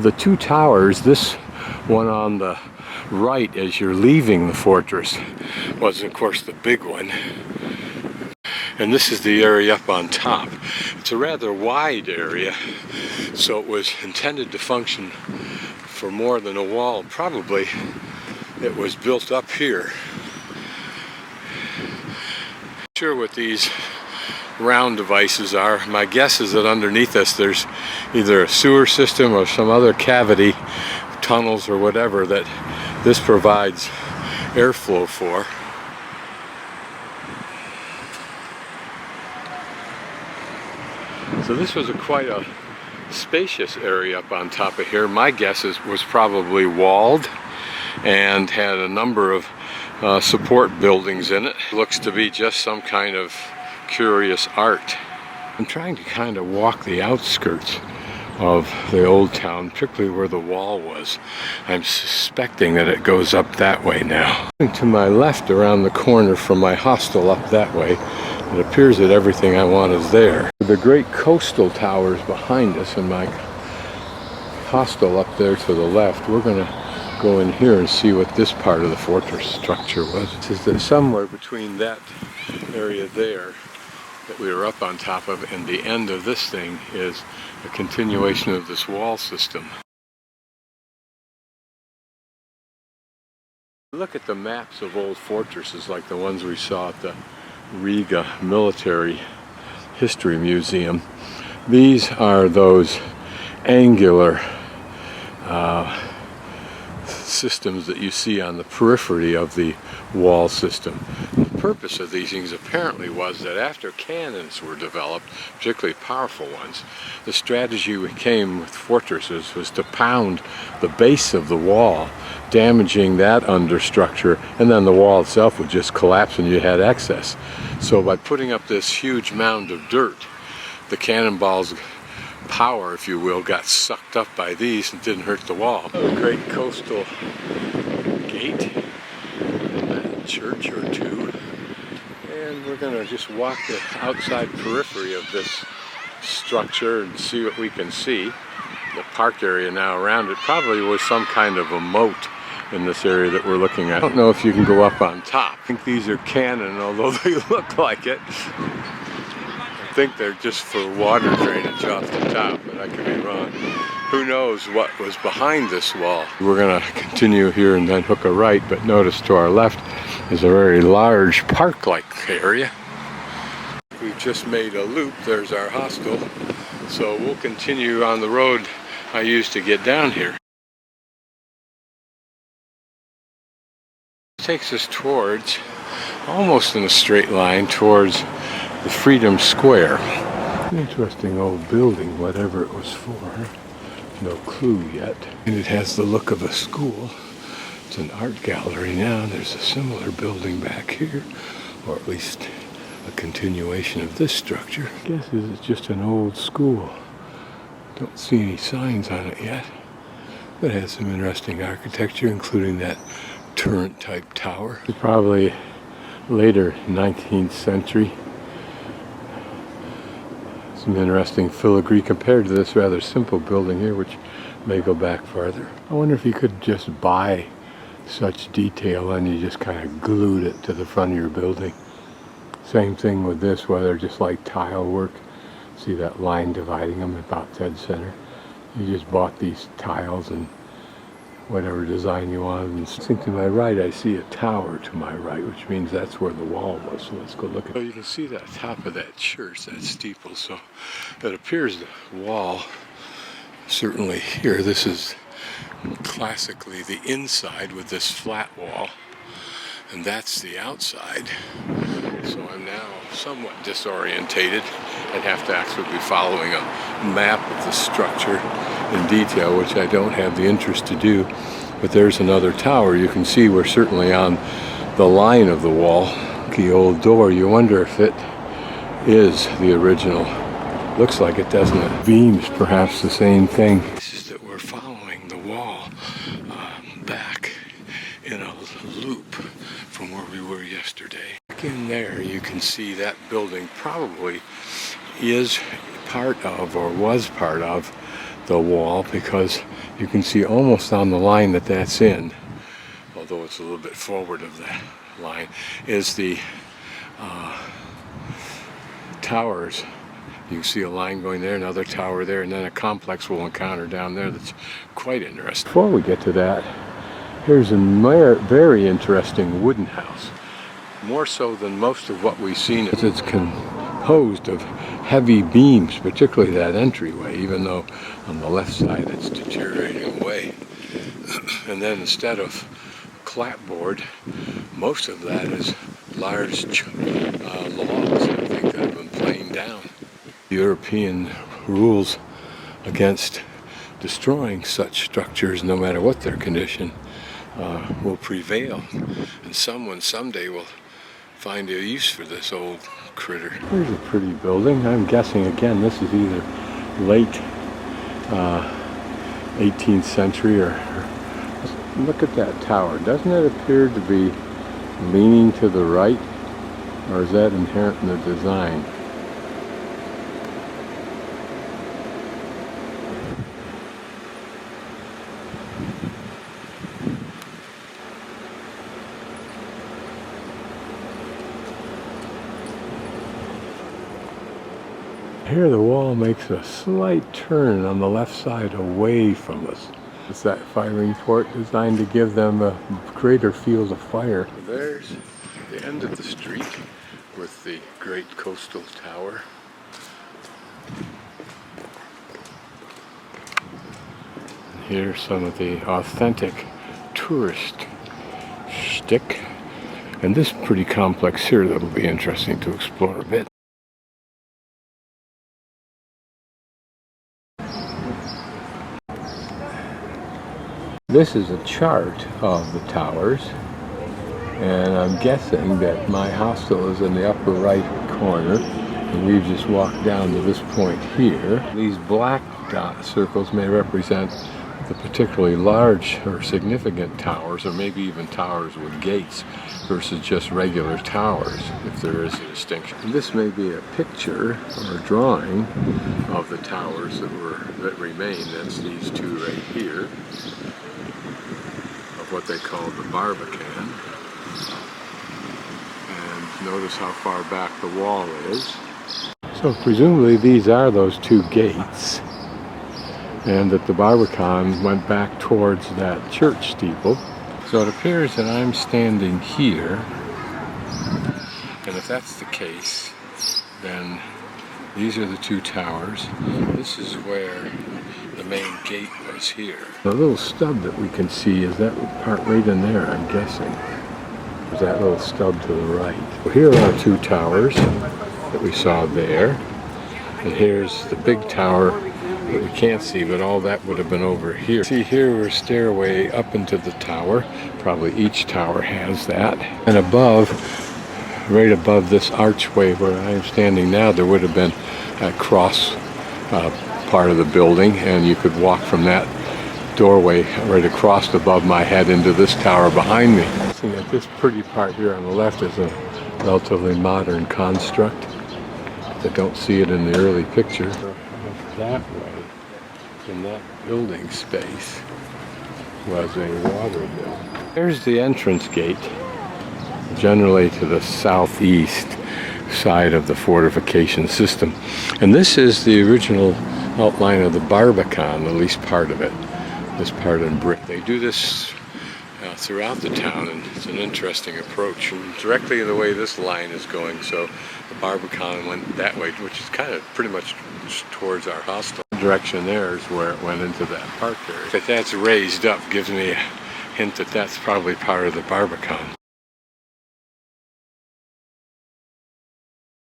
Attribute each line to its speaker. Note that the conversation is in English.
Speaker 1: The two towers, this one on the right as you're leaving the fortress was of course the big one, and this is the area up on top. It's a rather wide area, so it was intended to function for more than a wall. Probably it was built up here. Not sure what these round devices are. My guess is that underneath us there's either a sewer system or some other cavity, tunnels or whatever, that this provides airflow for. So this was quite a spacious area up on top of here. My guess was probably walled and had a number of support buildings in it. Looks to be just some kind of curious art. I'm trying to kind of walk the outskirts of the old town, particularly where the wall was. I'm suspecting that it goes up that way now. To my left around the corner from my hostel up that way, it appears that everything I want is there. The great coastal towers behind us and my hostel up there to the left, we're going to go in here and see what this part of the fortress structure was. This is that somewhere between that area there that we were up on top of and the end of this thing is a continuation of this wall system. Look at the maps of old fortresses like the ones we saw at the Riga Military History Museum. These are those angular systems that you see on the periphery of the wall system. The purpose of these things apparently was that after cannons were developed, particularly powerful ones, the strategy we came with fortresses was to pound the base of the wall, damaging that understructure, and then the wall itself would just collapse and you had excess. So by putting up this huge mound of dirt, the cannonballs power, if you will, got sucked up by these and didn't hurt the wall. A great coastal gate and a church or two, and we're going to just walk the outside periphery of this structure and see what we can see. The park area now around it probably was some kind of a moat in this area that we're looking at. I don't know if you can go up on top. I think these are cannon, although they look like it. I think they're just for water drainage off the top, but I could be wrong. Who knows what was behind this wall. We're going to continue here and then hook a right, but notice to our left is a very large park-like area. We've just made a loop. There's our hostel. So we'll continue on the road I used to get down here. It takes us towards, almost in a straight line, towards the Freedom Square. Interesting old building, whatever it was for. No clue yet. And it has the look of a school. It's an art gallery now. There's a similar building back here, or at least a continuation of this structure. I guess it's just an old school. Don't see any signs on it yet, but it has some interesting architecture, including that turret type tower. Probably later 19th century. Some interesting filigree compared to this rather simple building here, which may go back farther. I wonder if you could just buy such detail and you just kind of glued it to the front of your building. Same thing with this, whether just like tile work. See that line dividing them about dead center. You just bought these tiles and whatever design you wanted. And I think to my right I see a tower to my right, which means that's where the wall was. So let's go look at it. So you can see that top of that church, that steeple. So it appears the wall, certainly here, this is classically the inside with this flat wall, and that's the outside. So I'm now somewhat disorientated. I'd have to actually be following a map of the structure in detail, which I don't have the interest to do. But there's another tower. You can see we're certainly on the line of the wall. The old door, you wonder if it is the original. Looks like it, doesn't it? Beams, perhaps the same thing. This is that we're following the wall back in a loop from where we were yesterday. Back in there, you can see that building probably is part of, or was part of, the wall, because you can see almost on the line that that's in, although it's a little bit forward of the line, is the towers. You can see a line going there, another tower there, and then a complex we'll encounter down there that's quite interesting. Before we get to that, here's a very interesting wooden house. More so than most of what we've seen, is it's composed of heavy beams, particularly that entryway, even though on the left side it's deteriorating away. And then instead of clapboard, most of that is large logs, I think, that have been planed down. European rules against destroying such structures, no matter what their condition, will prevail. And someone someday will find a use for this old critter. Here's a pretty building. I'm guessing, again, this is either late 18th century or look at that tower. Doesn't it appear to be leaning to the right, or is that inherent in the design? Here the wall makes a slight turn on the left side away from us. It's that firing port designed to give them a greater field of fire. There's the end of the street with the great coastal tower. And here's some of the authentic tourist shtick. And this pretty complex here that'll be interesting to explore a bit. This is a chart of the towers, and I'm guessing that my hostel is in the upper right corner, and we've just walked down to this point here. These black dot circles may represent the particularly large or significant towers, or maybe even towers with gates, versus just regular towers, if there is a distinction. And this may be a picture or a drawing of the towers that remain. That's these two right here, what they call the Barbican. And notice how far back the wall is. So presumably these are those two gates, and that the Barbican went back towards that church steeple. So it appears that I'm standing here, and if that's the case, then these are the two towers. This is where the main gate was here. The little stub that we can see is that part right in there, I'm guessing. There's that little stub to the right. Well, here are two towers that we saw there. And here's the big tower that we can't see, but all that would have been over here. See, here we're a stairway up into the tower. Probably each tower has that. And above, right above this archway where I'm standing now, there would have been a cross part of the building, and you could walk from that doorway right across above my head into this tower behind me. See, that this pretty part here on the left is a relatively modern construct. I don't see it in the early picture. That way, in that building space, was a water mill. There's the entrance gate, generally to the southeast side of the fortification system. And this is the original outline of the Barbican, at least part of it, this part in brick. They do this throughout the town, and it's an interesting approach. And directly the way this line is going, so the Barbican went that way, which is kind of pretty much towards our hostel. The direction there is where it went into that park area. If that's raised up, gives me a hint that that's probably part of the Barbican.